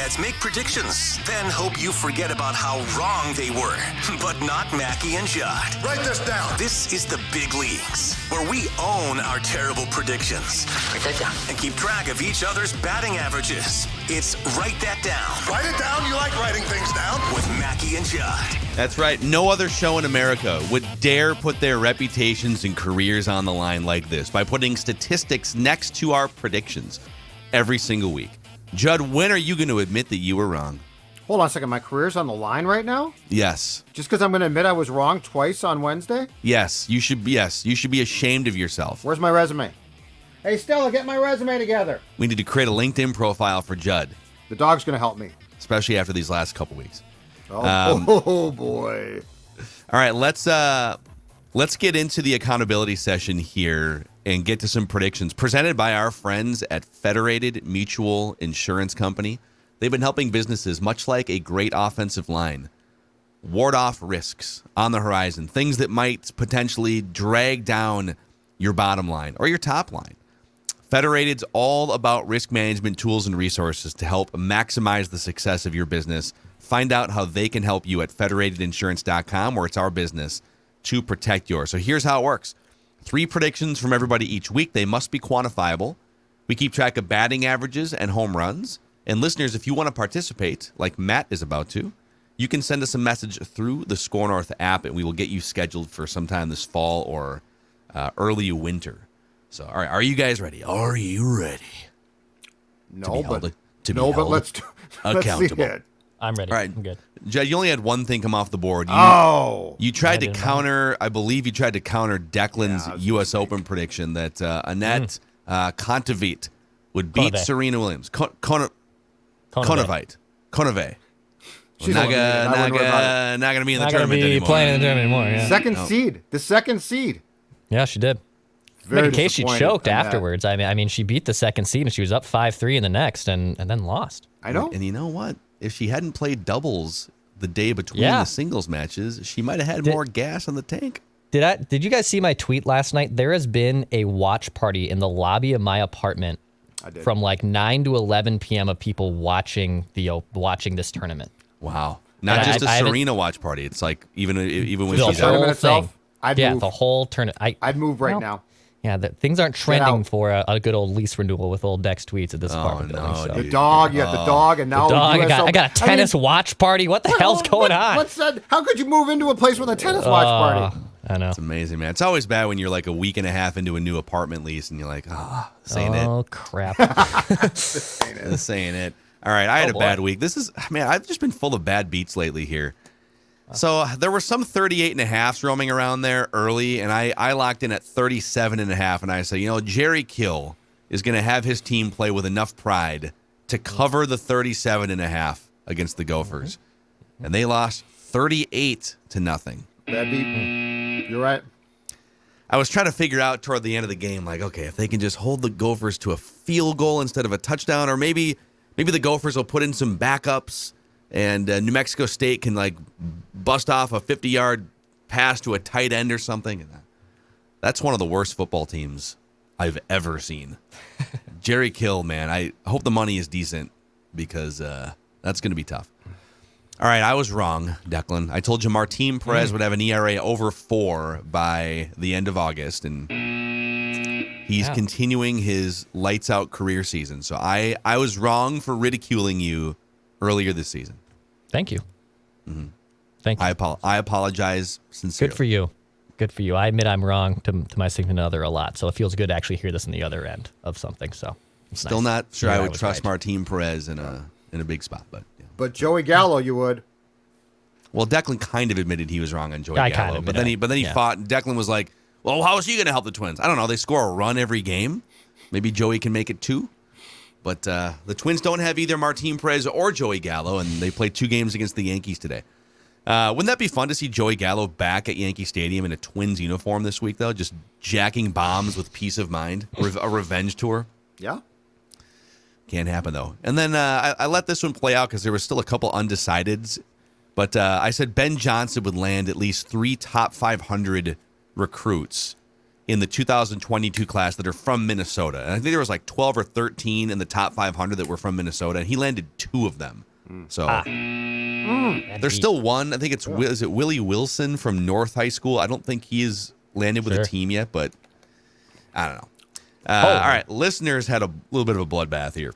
dads make predictions, then hope you forget about how wrong they were. But not Mackie and Judd. Write this down. This is the big leagues, where we own our terrible predictions. Write that down. And keep track of each other's batting averages. It's Write That Down. Write it down. You like writing things down? With Mackie and Judd. That's right. No other show in America would dare put their reputations and careers on the line like this by putting statistics next to our predictions every single week. Judd, when are you going to admit that you were wrong? Hold on a second. My career's on the line right now? Yes. Just because I'm going to admit I was wrong twice on Wednesday? Yes. You should be ashamed of yourself. Where's my resume? Hey, Stella, get my resume together. We need to create a LinkedIn profile for Judd, The dog's going to help me. especially after these last couple weeks. Oh, boy. All right, let's get into the accountability session here and get to some predictions presented by our friends at Federated Mutual Insurance Company. They've been helping businesses, much like a great offensive line, ward off risks on the horizon, things that might potentially drag down your bottom line or your top line. Federated's all about risk management tools and resources to help maximize the success of your business. Find out how they can help you at federatedinsurance.com, where it's our business to protect yours. So here's how it works. 3 predictions from everybody each week. They must be quantifiable. We keep track of batting averages and home runs. And listeners, if you want to participate, like Matt is about to, you can send us a message through the SKOR North app, and we will get you scheduled for sometime this fall or early winter. So, all right, are you guys ready? Are you ready? No, but accountable. let's see it. I'm ready. All right. I'm good. Judd, you only had one thing come off the board. You tried to counter, I believe you tried to counter Declan's U.S. Open prediction that Annette Kontaveit would beat Kontaveit. Serena Williams. Kontaveit. She's Not eliminated. going to be in the Not going to tournament be anymore. playing in the tournament anymore. Yeah. Second seed. The second seed. Yeah, she did. Very Make a case she disappointed choked in that. afterwards. I mean, she beat the second seed and she was up 5-3 in the next and then lost. I know. And you know what? If she hadn't played doubles the day between Yeah. the singles matches, she might have had more gas on the tank. Did you guys see my tweet last night? There has been a watch party in the lobby of my apartment from like 9 to 11 p.m. of people watching this tournament. Wow. Not just a Serena watch party. It's like even when The she's whole out. tournament itself, thing. I'd Yeah, move. the whole tournament. I'd move right now. Yeah, things aren't trending out. for a good old lease renewal with old Dex tweets at this apartment building. no, So. dude. The dog, you got the dog, and now Dog, US I got a tennis watch party. What the hell's going on? What's that? How could you move into a place with a tennis watch party? I know. It's amazing, man. It's always bad when you're like a week and a half into a new apartment lease and you're like, this ain't it. Oh, crap. This ain't it. All right, I had a boy. bad week. I've just been full of bad beats lately here. So there were some 38.5s roaming around there early, and I locked in at 37.5, and I said, Jerry Kill is going to have his team play with enough pride to cover the 37.5 against the Gophers. And they lost 38-0. Bad beat. You're right. I was trying to figure out toward the end of the game, like, okay, if they can just hold the Gophers to a field goal instead of a touchdown, or maybe the Gophers will put in some backups and New Mexico State can like bust off a 50-yard pass to a tight end or something. That's one of the worst football teams I've ever seen. Jerry Kill, man, I hope the money is decent because that's going to be tough. All right, I was wrong, Declan. I told you Martin Perez would have an ERA over 4 by the end of August, and he's continuing his lights-out career season. So I was wrong for ridiculing you earlier this season. Thank you. Thank you. I apologize sincerely. Good for you. I admit I'm wrong to my significant other a lot, so it feels good to actually hear this on the other end of something. So it's Still nice. not sure Yeah, I would was trust right. Martin Perez in a big spot, but yeah. But Joey Gallo, you would. Well, Declan kind of admitted he was wrong on Joey I Gallo, kind of but then he yeah. fought. Declan was like, "Well, how is he going to help the Twins?" I don't know. They score a run every game. Maybe Joey can make it 2. But the Twins don't have either Martin Perez or Joey Gallo, and they played 2 games against the Yankees today. Wouldn't that be fun to see Joey Gallo back at Yankee Stadium in a Twins uniform this week, though? Just jacking bombs with peace of mind. A revenge tour. Yeah. Can't happen, though. And then I let this one play out because there was still a couple undecideds. But I said Ben Johnson would land at least 3 top 500 recruits in the 2022 class that are from Minnesota. And I think there was like 12 or 13 in the top 500 that were from Minnesota, and he landed 2 of them. So there's still one. I think is it Willie Wilson from North High School? I don't think he is landed with a team yet, but I don't know. All right, listeners had a little bit of a bloodbath here.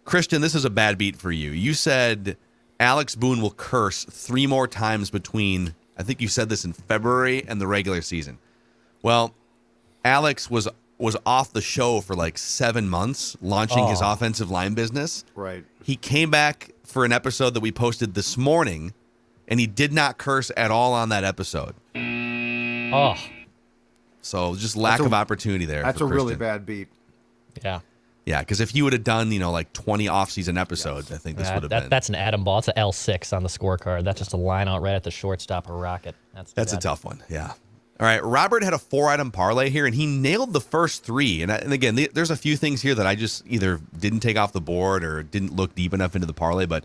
Christian, this is a bad beat for you. You said Alex Boone will curse 3 more times between, I think you said this in February and the regular season. Well, Alex was off the show for like 7 months, launching his offensive line business. Right. He came back for an episode that we posted this morning, and he did not curse at all on that episode. Oh. So just lack of opportunity there. That's a really bad beat. Yeah. Yeah, because if you would have done, like 20 off-season episodes, I think this would have been. That's an atom ball. It's an L6 on the scorecard. That's just a line out right at the shortstop or rocket. That's a tough one, yeah. All right, Robert had a 4-item parlay here, and he nailed the first 3. And again, there's a few things here that I just either didn't take off the board or didn't look deep enough into the parlay. But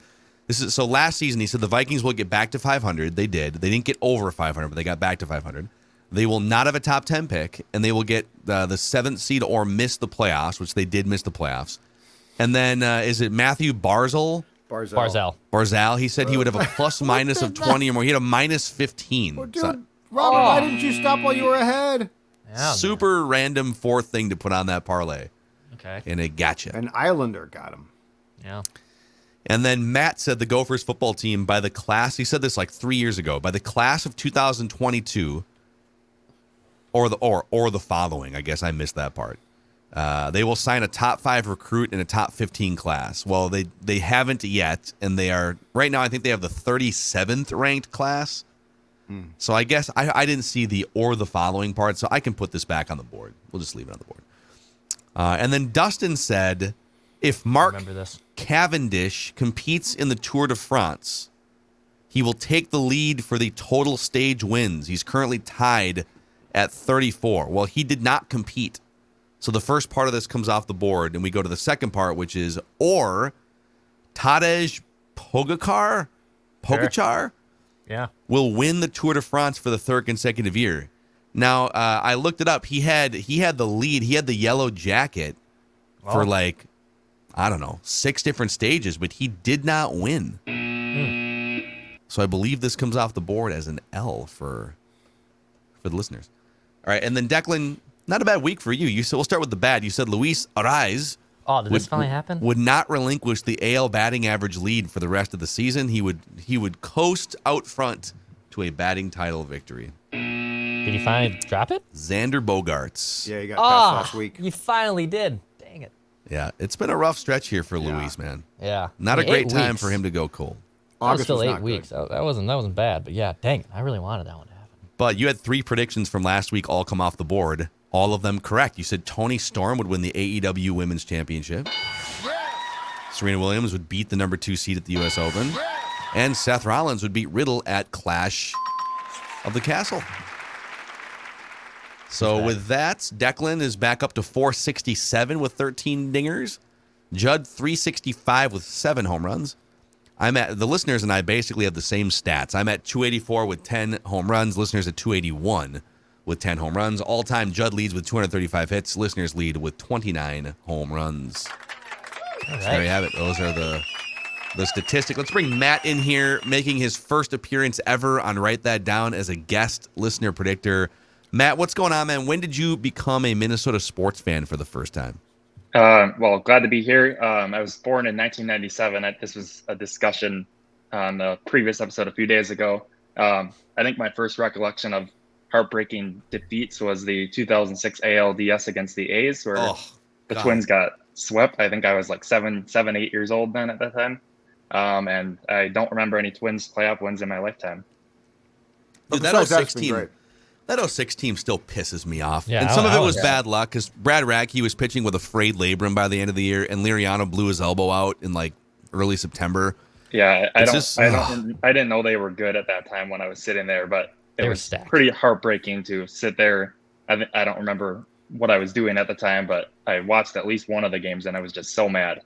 so last season, he said the Vikings will get back to 500. They did. They didn't get over 500, but they got back to 500. They will not have a top 10 pick, and they will get the 7th seed or miss the playoffs, which they did miss the playoffs. And then is it Matthew Barzal? Barzal. He said he would have a plus-minus of 20 or more. He had a minus 15. Well, dude, Robert, why didn't you stop while you were ahead? Yeah, super random 4th thing to put on that parlay. Okay. And it got you. An Islander got him. Yeah. And then Matt said the Gophers football team by the class, he said this like 3 years ago, by the class of 2022, or the following, I guess I missed that part, they will sign a top 5 recruit in a top 15 class. Well, they haven't yet, and they are, right now I think they have the 37th ranked class. So I guess I didn't see the or the following part, so I can put this back on the board. We'll just leave it on the board. And then Dustin said, if Mark Cavendish competes in the Tour de France, he will take the lead for the total stage wins. He's currently tied at 34. Well, he did not compete. So the first part of this comes off the board, and we go to the second part, which is, or Tadej Pogacar will win the Tour de France for the 3rd consecutive year. Now, I looked it up. He had the lead. He had the yellow jacket for like, I don't know, 6 different stages, but he did not win. So I believe this comes off the board as an L for the listeners. All right, and then Declan, not a bad week for you. We'll start with the bad. You said Luis Arraez did this finally happen? Would not relinquish the AL batting average lead for the rest of the season. He would coast out front to a batting title victory. Did he finally drop it? Xander Bogaerts. Yeah, he got passed last week. You finally did. Dang it. Yeah, it's been a rough stretch here for Luis, man. Yeah. Not a great time for him to go cold. That was still 8 weeks. That wasn't bad, but yeah, dang it. I really wanted that one to happen. But you had 3 predictions from last week all come off the board. All of them correct. You said Toni Storm would win the AEW Women's Championship. Serena Williams would beat the number 2 seed at the U.S. Open. And Seth Rollins would beat Riddle at Clash of the Castle. So with that, Declan is back up to 467 with 13 dingers. Judd 365 with 7 home runs. The listeners and I basically have the same stats. I'm at 284 with 10 home runs. Listeners at 281 with 10 home runs. All-time, Judd leads with 235 hits. Listeners lead with 29 home runs. All right. So there you have it. Those are the statistics. Let's bring Matt in here, making his first appearance ever on Write That Down as a guest listener predictor. Matt, what's going on, man? When did you become a Minnesota sports fan for the first time? Well, glad to be here. I was born in 1997. This was a discussion on the previous episode a few days ago. I think my first recollection of heartbreaking defeats was the 2006 ALDS against the A's, where the Twins got swept. I think I was like 8 years old then at that time. And I don't remember any Twins playoff wins in my lifetime. Dude, that 06 team, that 06 team still pisses me off. Yeah, and some of it was bad luck because Brad Radke was pitching with a frayed labrum by the end of the year, and Liriano blew his elbow out in like eearly September. Yeah, I didn't know they were good at that time when I was sitting there, but it was pretty heartbreaking to sit there. I don't remember what I was doing at the time, but I watched at least one of the games and I was just so mad.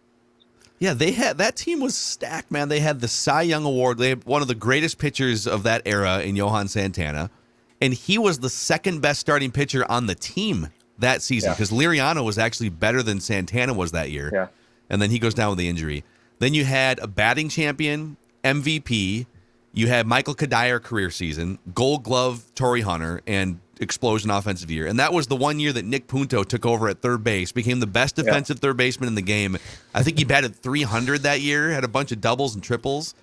Yeah, that team was stacked, man. They had the Cy Young Award. They had one of the greatest pitchers of that era in Johan Santana. And he was the second best starting pitcher on the team that season because Liriano was actually better than Santana was that year. Yeah. And then he goes down with the injury. Then you had a batting champion, MVP. You had Michael Kadire career season, Gold Glove, Torrey Hunter, and explosion offensive year. And that was the one year that Nick Punto took over at third base, became the best defensive third baseman in the game. I think he batted 300 that year, had a bunch of doubles and triples.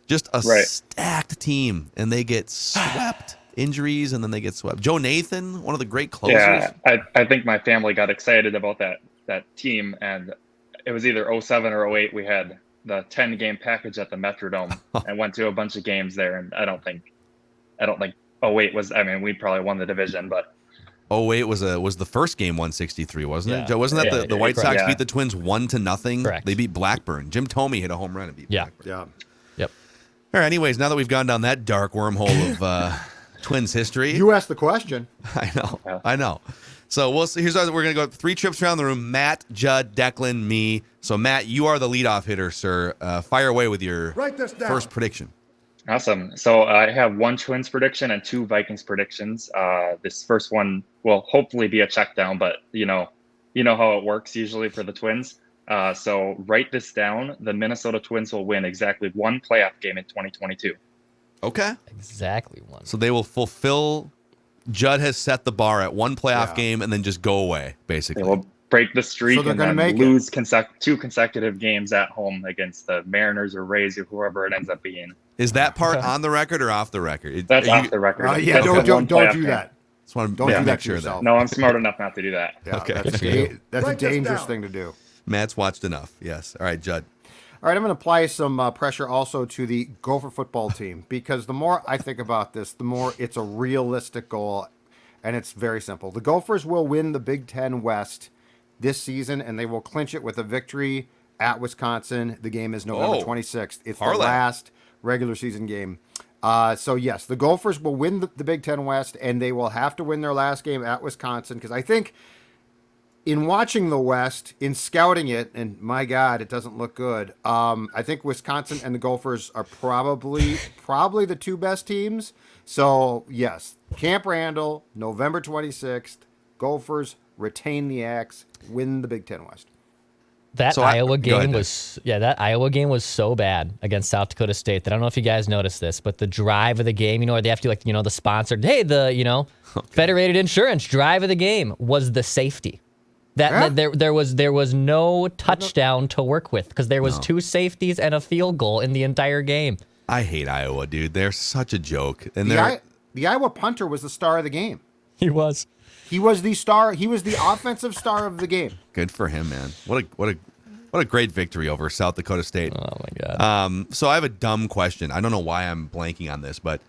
Just a stacked team, and they get swept. Injuries, and then they get swept. Joe Nathan, one of the great closers. Yeah, I think my family got excited about that team, and it was either 07 or 08. We had the 10-game package at the Metrodome and went to a bunch of games there, and I don't think 08 was. I mean, we probably won the division, but 08 was the first game 163, wasn't it? Joe, wasn't that the White Sox beat the Twins 1-0? Correct. They beat Blackburn. Jim Thome hit a home run and beat Blackburn. Yeah. Yep. All right. Anyways, now that we've gone down that dark wormhole of Twins history, You asked the question. I know. So we'll see. Here's how we're gonna go 3 trips around the room. Matt, Judd, Declan, me. So Matt, you are the leadoff hitter, sir. Fire away with your first prediction. Awesome. So I have 1 Twins prediction and 2 Vikings predictions. This first one will hopefully be a check down, but you know how it works usually for the Twins. So write this down. The Minnesota Twins will win exactly 1 playoff game in 2022. Okay. Exactly 1. So they will fulfill. Judd has set the bar at 1 playoff game and then just go away, basically. They will break the streak So and they're then gonna make lose 2 consecutive games at home against the Mariners or Rays or whoever it ends up being. Is that part on the record or off the record? That's off the record. Yeah, That's don't one playoff do game. that. Just want to Don't do make that to sure yourself. No, I'm smart enough not to do that. Yeah, Okay. That's a dangerous thing to do. Matt's watched enough. Yes. All right, Judd. All right, I'm going to apply some pressure also to the Gopher football team because the more I think about this, the more it's a realistic goal, and it's very simple. The Gophers will win the Big Ten West this season, and they will clinch it with a victory at Wisconsin. The game is November 26th. It's the last regular season game. So, yes, the Gophers will win the Big Ten West, and they will have to win their last game at Wisconsin because I think in watching the West, in scouting it, and my God, it doesn't look good. I think Wisconsin and the Gophers are probably the 2 best teams. So, yes, Camp Randall, November 26th, Gophers retain the axe, win the Big Ten West. That Iowa game was so bad against South Dakota State that I don't know if you guys noticed this, but the drive of the game, they have to the sponsored, Federated Insurance drive of the game was the safety. There was no touchdown to work with because there was 2 safeties and a field goal in the entire game. I hate Iowa, dude. They're such a joke. And the Iowa punter was the star of the game. He was. He was the star. He was the offensive star of the game. Good for him, man. What a great victory over South Dakota State. Oh my God. So I have a dumb question. I don't know why I'm blanking on this, but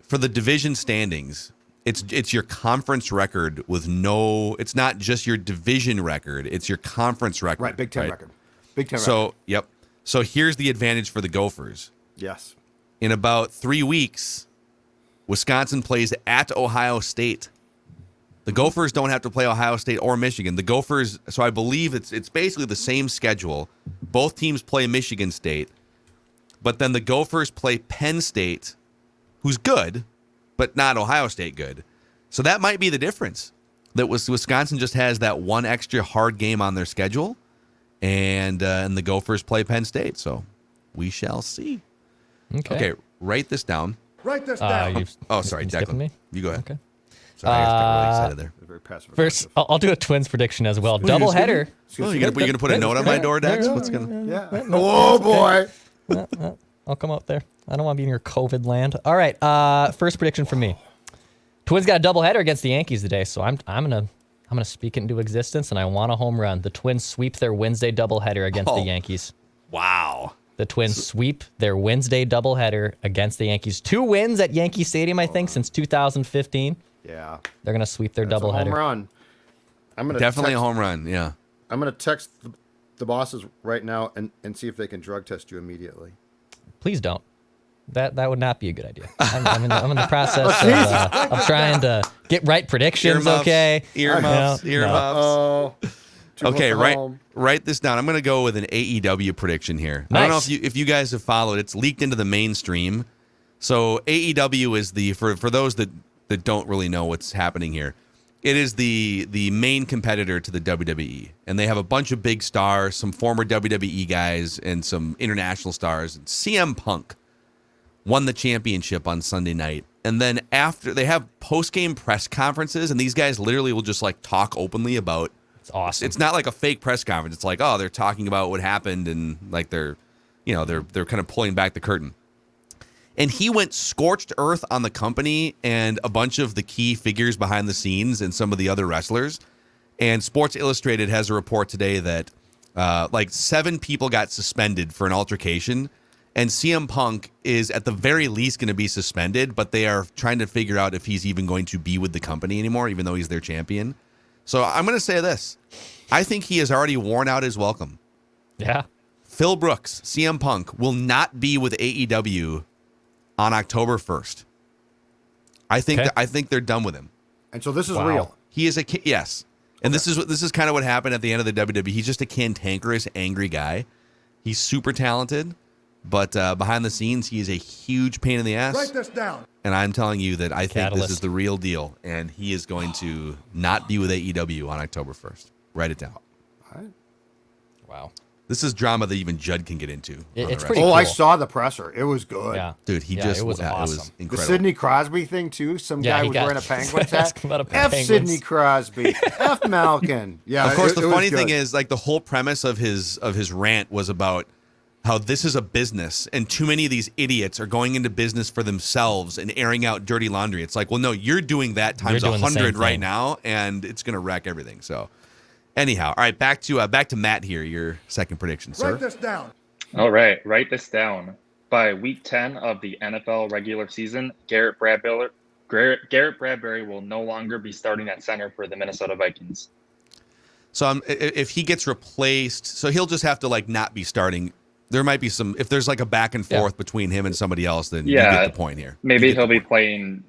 for the division standings, it's your conference record with it's not just your division record, it's your conference record. Right, Big Ten record. Big Ten record. Yep. So here's the advantage for the Gophers. Yes. In about 3 weeks, Wisconsin plays at Ohio State. The Gophers don't have to play Ohio State or Michigan. The Gophers, so I believe it's basically the same schedule. Both teams play Michigan State, but then the Gophers play Penn State, who's good, but not Ohio State good. So that might be the difference. That Wisconsin just has that one extra hard game on their schedule, and the Gophers play Penn State. So we shall see. Okay, write this down. Write this down. Sorry, Declan. Me? You go ahead. Okay. Sorry, I got really excited there. Very passive. First, I'll do a Twins prediction as well. Double header. You're gonna put a note on my door, Dex? What's gonna? Yeah. Oh boy. I'll come out there. I don't want to be in your COVID land. All right. First prediction from me. Twins got a doubleheader against the Yankees today, so I'm gonna speak it into existence, and I want a home run. The Twins sweep their Wednesday doubleheader against the Yankees. Wow. The Twins sweep their Wednesday doubleheader against the Yankees. 2 wins at Yankee Stadium, I think, since 2015. Yeah. They're gonna sweep their doubleheader. Home run. I'm gonna Definitely a home run. Yeah. I'm gonna text the bosses right now and see if they can drug test you immediately. Please don't. That would not be a good idea. I'm in the process of trying to get right predictions. Earmuffs, Okay. Earmuffs. Oh. Okay, write this down. I'm going to go with an AEW prediction here. Nice. I don't know if you guys have followed. It's leaked into the mainstream. So AEW is for those that that don't really know what's happening here. It is the main competitor to the WWE, and they have a bunch of big stars, some former WWE guys, and some international stars. And CM Punk won the championship on Sunday night, and then after they have post-game press conferences, and these guys literally will just like talk openly about. It's awesome. It's not like a fake press conference. It's like, oh, they're talking about what happened, and like they're kind of pulling back the curtain. And he went scorched earth on the company and a bunch of the key figures behind the scenes and some of the other wrestlers. And Sports Illustrated has a report today that like 7 people got suspended for an altercation. And CM Punk is at the very least going to be suspended, but they are trying to figure out if he's even going to be with the company anymore, even though he's their champion. So I'm going to say this. I think he has already worn out his welcome. Yeah. Phil Brooks, CM Punk, will not be with AEW on October 1st. I think they're done with him. And so this is real. He is yes. And this is kind of what happened at the end of the WWE. He's just a cantankerous, angry guy. He's super talented, but behind the scenes, he is a huge pain in the ass. Write this down. And I'm telling you that I think Catalyst. this is the real deal, and he is going to not be with AEW on October 1st. Write it down. All right. Wow. This is drama that even Judd can get into. It's pretty Oh, cool. I saw the presser. It was good. Yeah. Dude, it was it awesome. was The incredible. Sidney Crosby thing, too. Some Yeah, guy he was got wearing a Penguins hat. asked about a F. Penguins. Sidney Crosby. F. Malkin. Yeah, Of course, it the was funny good. thing is, like, the whole premise of his rant was about how this is a business, and too many of these idiots are going into business for themselves and airing out dirty laundry. It's like, well, no, you're doing that times You're doing the same 100 right thing. now, and it's going to wreck everything. So, anyhow, all right, back to Matt here. Your second prediction, sir. Write this down. All right, write this down. By week 10 of the NFL regular season, Garrett Bradbury will no longer be starting at center for the Minnesota Vikings. So, if he gets replaced, so he'll just have to like not be starting. There might be some, if there's like a back and forth between him and somebody else, then you get the point here. Maybe he'll be playing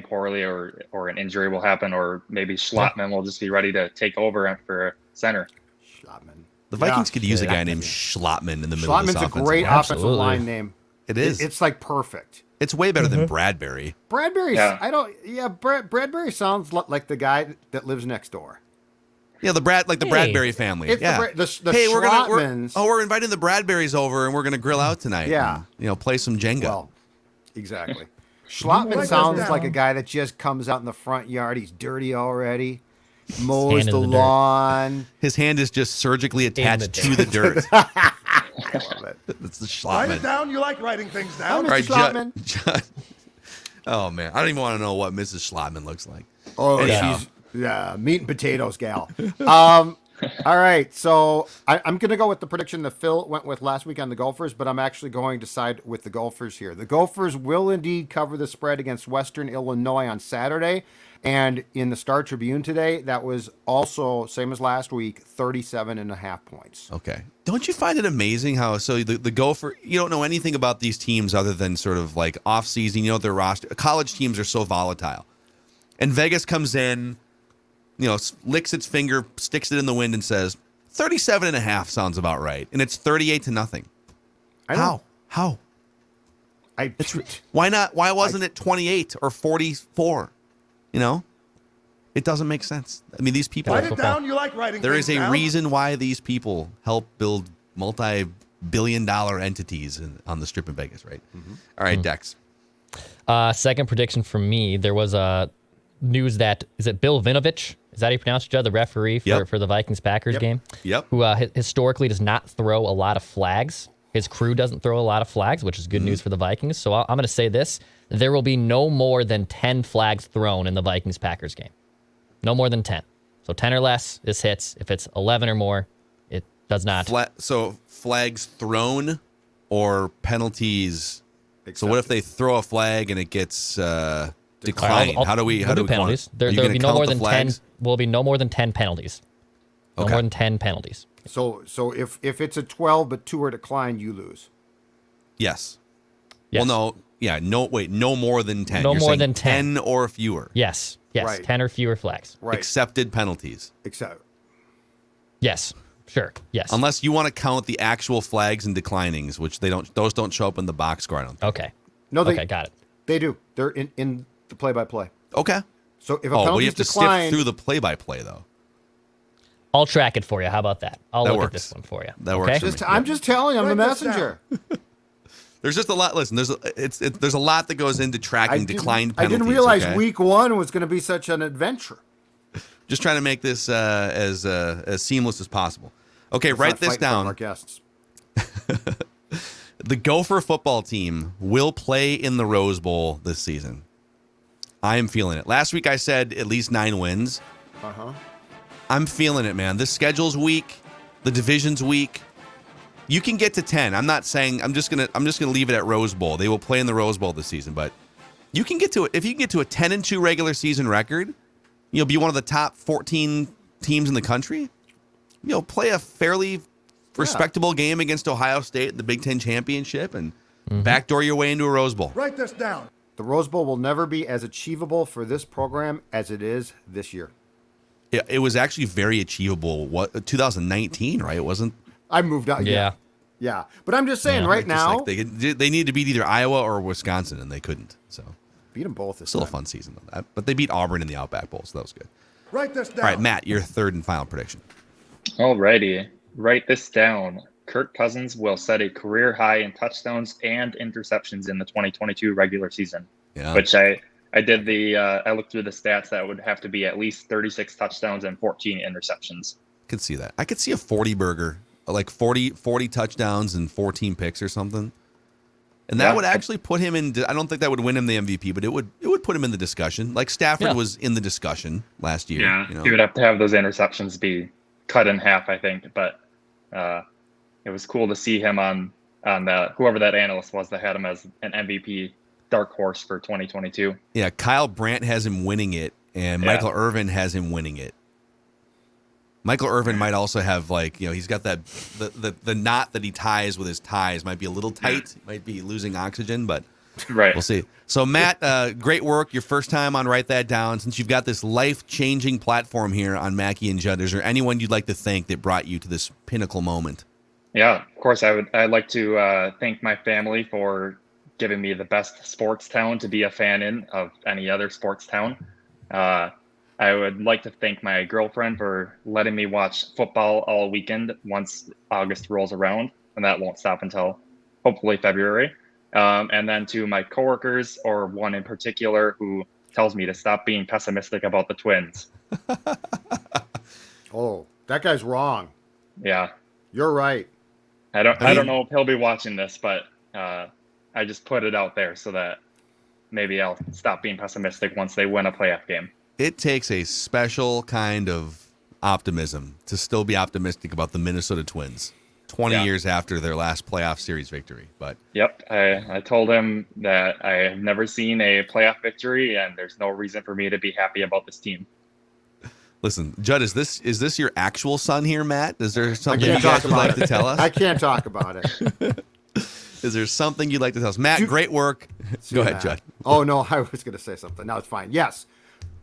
poorly, or an injury will happen, or maybe Schlottman will just be ready to take over for center. Schlottman. The Vikings could use a Yeah. guy named Schlottman in the middle of this Schlottman's a offensive great line. offensive Absolutely. line name. It is. It's like perfect. It's way better than Bradbury. Bradbury's, Yeah. Bradbury sounds like the guy that lives next door. Yeah, the Bradbury family. It's yeah. the Hey, Schlottmans. we're inviting the Bradburys over, and we're gonna grill out tonight. Yeah. and, play some Jenga. Well, exactly. Schlottman Write sounds this like a down. guy that just comes out in the front yard. He's dirty already. Mows Hand in the the dirt. lawn. His hand is just surgically the attached to the dirt. That's the Write it Schlottman. down. You like writing things Hi, down. Mr. All right, Schlottman. oh man, I don't even want to know what Mrs. Schlottman looks like. Oh, Yeah. she's meat and potatoes gal. All right, so I'm going to go with the prediction that Phil went with last week on the Gophers, but I'm actually going to side with the Gophers here. The Gophers will indeed cover the spread against Western Illinois on Saturday. And in the Star Tribune today, that was also, same as last week, 37.5 points. Okay. Don't you find it amazing how the Gopher, you don't know anything about these teams other than sort of like off season, their roster. College teams are so volatile. And Vegas comes in, licks its finger, sticks it in the wind and says 37.5 sounds about right. And it's 38-0. I know. How? I, Why not? Why wasn't it 28 or 44? It doesn't make sense. I mean, these people, Write it down. You like writing there things is a down. reason why these people help build multi-billion-dollar entities on the Strip in Vegas, right? All right, Dex. Second prediction for me, there was news that, is it Bill Vinovich? Is that how you pronounce it, Judd? The referee for the Vikings-Packers game? Yep. Who historically does not throw a lot of flags. His crew doesn't throw a lot of flags, which is good news for the Vikings. So I'm going to say this. There will be no more than 10 flags thrown in the Vikings-Packers game. No more than 10. So 10 or less, this hits. If it's 11 or more, it does not. So flags thrown or penalties. So what if they throw a flag and it gets declined? How do we penalties? There will be no more than 10. Will be no more than 10 penalties. No more than 10 penalties. So if it's a 12 but 2 are declined, you lose. Yes. Yes. Well, no. Yeah. No. Wait. No more than 10. No You're more saying than 10. 10 or fewer. Yes. Right. 10 or fewer flags. Right. Accepted penalties. Except Yes. Sure. Yes. Unless you want to count the actual flags and declinings, which they don't. Those don't show up in the box score. I don't think. Okay. no, Okay. Got it. They do. They're in the play-by-play. Okay. So if a well, penalty you is have to declined, skip through the play-by-play, though. I'll track it for you. How about that? I'll That look works. at this one for you. That works for me. I'm just telling you, I'm the Write this messenger. There's just a lot. Listen, there's a lot that goes into tracking declined I penalties. didn't realize okay? week 1 was going to be such an adventure. Just trying to make this as seamless as possible. Okay, Let's write not this fight in front of down. our guests. The Gopher football team will play in the Rose Bowl this season. I am feeling it. Last week I said at least 9 wins. I'm feeling it, man. This schedule's weak. The division's weak. You can get to 10. I'm not saying I'm just gonna leave it at Rose Bowl. They will play in the Rose Bowl this season, but you can get to it. If you can get to a 10-2 regular season record, you'll be one of the top 14 teams in the country. Play a fairly respectable game against Ohio State in the Big Ten championship and backdoor your way into a Rose Bowl. Write this down. The Rose Bowl will never be as achievable for this program as it is this year. It was actually very achievable. 2019, right? It wasn't. I moved out. Yeah. Yeah. But I'm just saying right now. They needed to beat either Iowa or Wisconsin, and they couldn't. So beat them both. Still a fun season, though. But they beat Auburn in the Outback Bowl, so that was good. Write this down. All right, Matt, your third and final prediction. Alrighty. Write this down. Kirk Cousins will set a career high in touchdowns and interceptions in the 2022 regular season. Yeah. Which I did I looked through the stats. That would have to be at least 36 touchdowns and 14 interceptions. Could see that. I could see a 40 burger, like 40 touchdowns and 14 picks or something. And that would actually put him in. I don't think that would win him the MVP, but it would put him in the discussion. Like Stafford was in the discussion last year. Yeah, he would have to have those interceptions be cut in half, I think. But it was cool to see him on the whoever that analyst was that had him as an MVP dark horse for 2022. Yeah, Kyle Brandt has him winning it, and Michael Irvin has him winning it. Michael Irvin might also have he's got that the knot that he ties with his ties might be a little tight, might be losing oxygen, but we'll see. So Matt, great work. Your first time on Write That Down. Since you've got this life-changing platform here on Mackey and Judd, is there anyone you'd like to thank that brought you to this pinnacle moment? Yeah, of course. I'd like to thank my family for giving me the best sports town to be a fan in of any other sports town. I would like to thank my girlfriend for letting me watch football all weekend once August rolls around, and that won't stop until hopefully February. And then to my coworkers, or one in particular who tells me to stop being pessimistic about the Twins. Oh, that guy's wrong. Yeah, you're right. I don't know if he'll be watching this, but I just put it out there so that maybe I'll stop being pessimistic once they win a playoff game. It takes a special kind of optimism to still be optimistic about the Minnesota Twins 20 years after their last playoff series victory. But yep, I told him that I have never seen a playoff victory, and there's no reason for me to be happy about this team. Listen, Judd, is this your actual son here, Matt? Is there something you can't guys talk would about like it. to tell us? I can't talk about it. Is there something you'd like to tell us? Matt, great work. Go ahead, Matt. Judd. Oh, no, I was going to say something. No, it's fine. Yes,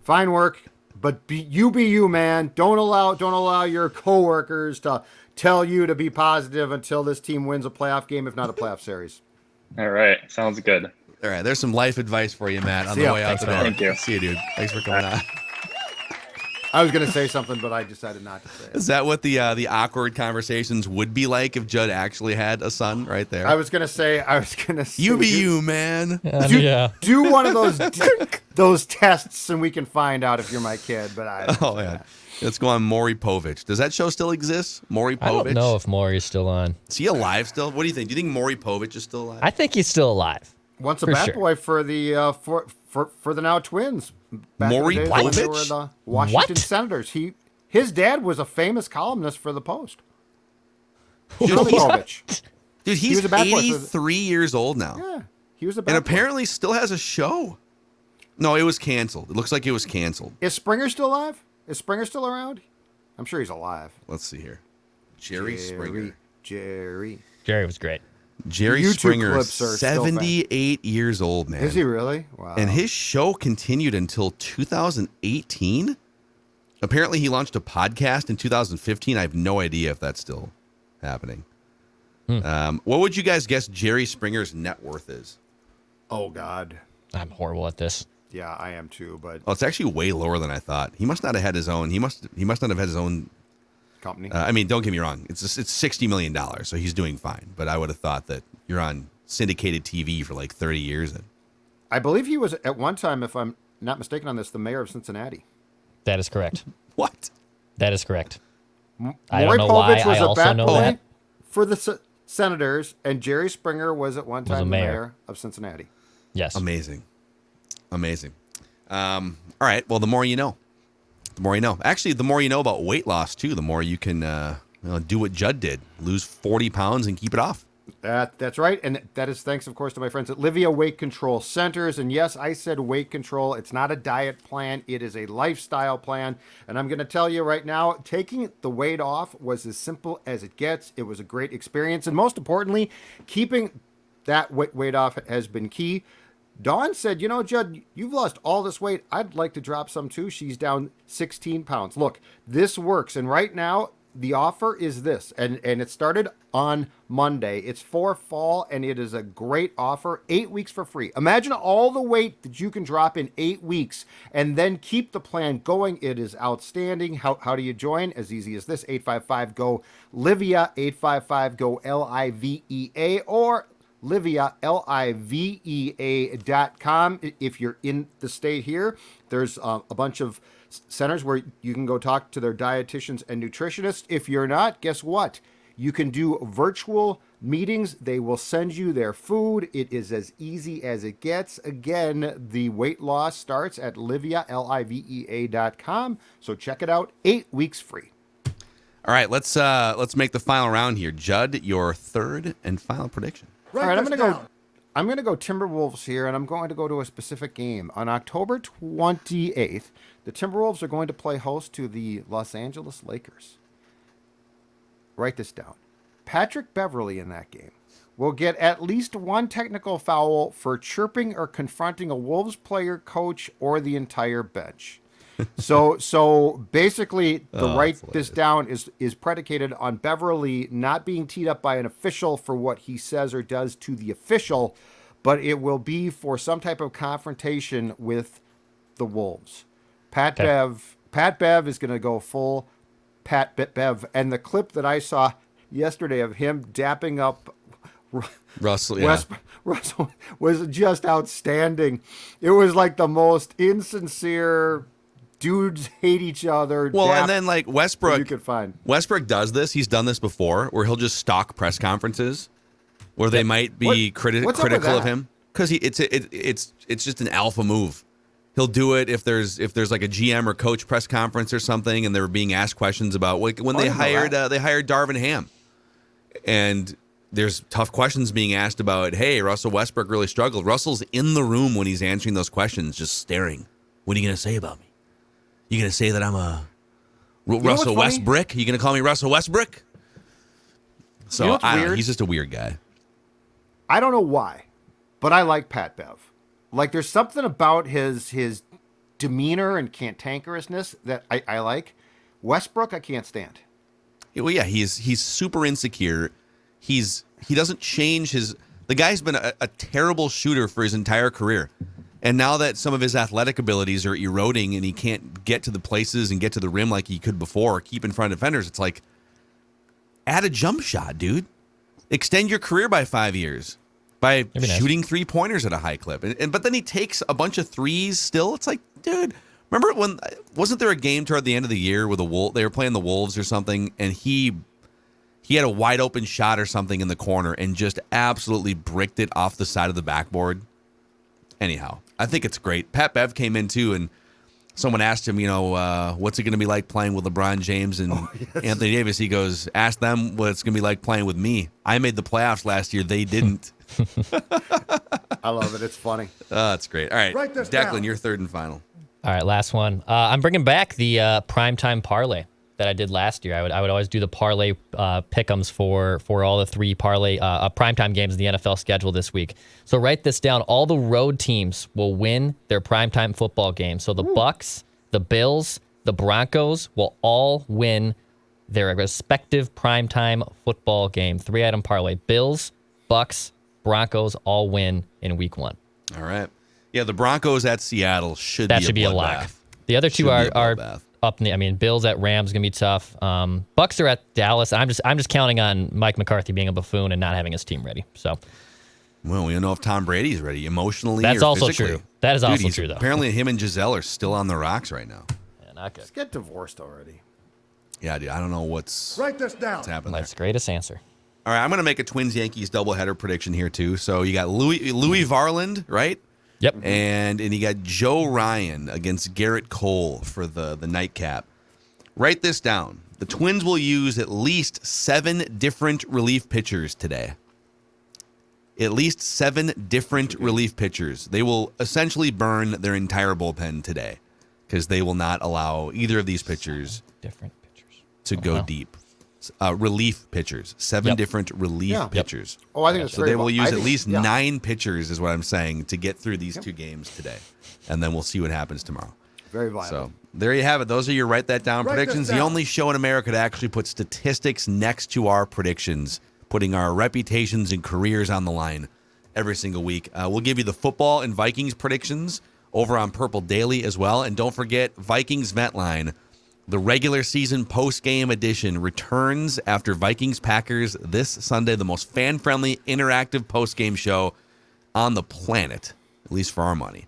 fine work, but be you, man. Don't allow your coworkers to tell you to be positive until this team wins a playoff game, if not a playoff series. All right, sounds good. All right, there's some life advice for you, Matt, on See the ya. way out Thanks, today. man. Thank you. See you, dude. Thanks for coming on. I was going to say something, but I decided not to say it. Is that what the awkward conversations would be like if Judd actually had a son right there? I was going to say. You be you, man. Do one of those tests, and we can find out if you're my kid. But yeah. Let's go on Maury Povich. Does that show still exist? Maury Povich? I don't know if Maury's still on. Is he alive still? What do you think? Do you think Maury Povich is still alive? I think he's still alive. Once a bad boy for the for the now Twins. Back Maury in the days when they Povich? were the Washington Senators. His dad was a famous columnist for the Post. Shirley Povich. Dude, he's was a bad boy 83 years old now. Yeah, he was a bad And boy. apparently still has a show. No, it was canceled. It looks like it was canceled. Is Springer still alive? Is Springer still around? I'm sure he's alive. Let's see here. Jerry Springer. Jerry was great. Jerry YouTube Springer, clips are still 78 years old, man. Is he really? Wow. And his show continued until 2018. Apparently, he launched a podcast in 2015. I have no idea if that's still happening. What would you guys guess Jerry Springer's net worth is? Oh, God. I'm horrible at this. Yeah, I am too. But it's actually way lower than I thought. He must not have had his own. He must not have had his own company. I mean, don't get me wrong. It's $60 million, so he's doing fine. But I would have thought that you're on syndicated TV for like 30 years. And I believe he was at one time, if I'm not mistaken on this, the mayor of Cincinnati. That is correct. What? That is correct. I Maury don't know why. Povich was I a also bat know boy that. for the Senators, and Jerry Springer was at one time a the mayor. mayor of Cincinnati. Yes. Amazing. All right. Well, the more you know. The more you know. Actually, the more you know about weight loss, too, the more you can do what Judd did. Lose 40 pounds and keep it off. That's right. And that is thanks, of course, to my friends at Livia Weight Control Centers. And yes, I said weight control. It's not a diet plan. It is a lifestyle plan. And I'm going to tell you right now, taking the weight off was as simple as it gets. It was a great experience. And most importantly, keeping that weight off has been key. Dawn said, Judd, you've lost all this weight. I'd like to drop some too. She's down 16 pounds. Look, this works. And right now, the offer is this, and it started on Monday. It's for fall, and it is a great offer. 8 weeks for free. Imagine all the weight that you can drop in 8 weeks and then keep the plan going. It is outstanding. How do you join? As easy as this, 855-GO-LIVIA, 855-GO-LIVEA, or Livia, LIVEA.com. If you're in the state here, there's a bunch of centers where you can go talk to their dietitians and nutritionists. If you're not, guess what? You can do virtual meetings. They will send you their food. It is as easy as it gets. Again, the weight loss starts at Livia, LIVEA.com. So check it out. 8 weeks free. All right, let's make the final round here. Judd, your third and final prediction. All right, I'm going to go Timberwolves here, and I'm going to go to a specific game. On October 28th, the Timberwolves are going to play host to the Los Angeles Lakers. Write this down. Patrick Beverley in that game will get at least one technical foul for chirping or confronting a Wolves player, coach, or the entire bench. So basically, write this down is predicated on Beverley not being teed up by an official for what he says or does to the official, but it will be for some type of confrontation with the Wolves. Pat Bev is going to go full Pat Bev, and the clip that I saw yesterday of him dapping up Russell was just outstanding. It was like the most insincere. Dudes hate each other. Well, and then like Westbrook, you could find. Westbrook does this. He's done this before, where he'll just stalk press conferences, where they might be critical of him because it's just an alpha move. He'll do it if there's like a GM or coach press conference or something, and they're being asked questions about when they hired Darvin Ham, and there's tough questions being asked about. Hey, Russell Westbrook really struggled. Russell's in the room when he's answering those questions, just staring. What are you gonna say about me? You going to say that I'm a Russell Westbrook? You going to call me Russell Westbrook? So, I don't know. He's just a weird guy. I don't know why, but I like Pat Bev. Like, there's something about his demeanor and cantankerousness that I like. Westbrook, I can't stand. Well, yeah, he's super insecure. He doesn't change his... The guy's been a terrible shooter for his entire career. And now that some of his athletic abilities are eroding and he can't get to the places and get to the rim like he could before or keep in front of defenders, it's like, add a jump shot, dude. Extend your career by 5 years by shooting three-pointers at a high clip. But then he takes a bunch of threes still. It's like, dude, remember wasn't there a game toward the end of the year where they were playing the Wolves or something, and he had a wide open shot or something in the corner and just absolutely bricked it off the side of the backboard? Anyhow, I think it's great. Pat Bev came in too, and someone asked him, what's it going to be like playing with LeBron James and Anthony Davis? He goes, ask them what it's going to be like playing with me. I made the playoffs last year. They didn't. I love it. It's funny. That's great. All right, Declan, down. your third and final. All right, last one. I'm bringing back the primetime parlay that I did last year. I would always do the parlay pick'ems for all the three parlay primetime games in the NFL schedule this week. So write this down. All the road teams will win their primetime football games. So the Bucks, the Bills, the Broncos will all win their respective primetime football game. 3-item parlay. Bills, Bucks, Broncos all win in week 1. All right. Yeah, the Broncos at Seattle should be a lock. bloodbath. The other two Should are be a bloodbath. up in the. I mean, Bills at Rams gonna be tough. Bucks are at Dallas. I'm just counting on Mike McCarthy being a buffoon and not having his team ready. So. Well, we don't know if Tom Brady's ready emotionally. That's or also physically. true. That is Dude, also true, though. Apparently, him and Giselle are still on the rocks right now. Yeah, not good. Just get divorced already. Yeah, dude. I don't know what's Write this down. happening there. That's the greatest answer. All right, I'm going to make a Twins-Yankees doubleheader prediction here, too. So you got Louis Varland, right? Yep. And you got Joe Ryan against Garrett Cole for the nightcap. Write this down. The Twins will use at least 7 different relief pitchers today. At least 7 different relief pitchers. They will essentially burn their entire bullpen today because they will not allow either of these pitchers Different pitchers to go deep. Relief pitchers. 7 different relief pitchers. Oh, I think it's So very they will well. use I at think- least yeah. 9 pitchers is what I'm saying to get through these 2 games today. And then we'll see what happens tomorrow. Very viable. So there you have it. Those are your write that down Write this predictions. The down. only show in America to actually put statistics next to our predictions, putting our reputations and careers on the line every single week. We'll give you the football and Vikings predictions over on Purple Daily as well. And don't forget, Vikings Vent Line, the regular season post-game edition, returns after Vikings-Packers this Sunday, the most fan-friendly, interactive post-game show on the planet, at least for our money.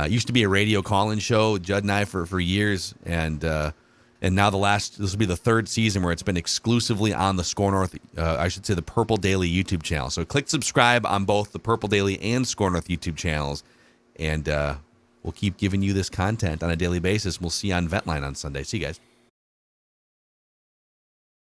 Used to be a radio call-in show, Judd and I, for years, and now this will be the 3rd season where it's been exclusively on the SKOR North, the Purple Daily YouTube channel. So click subscribe on both the Purple Daily and SKOR North YouTube channels, and we'll keep giving you this content on a daily basis. We'll see you on Ventline on Sunday. See you guys.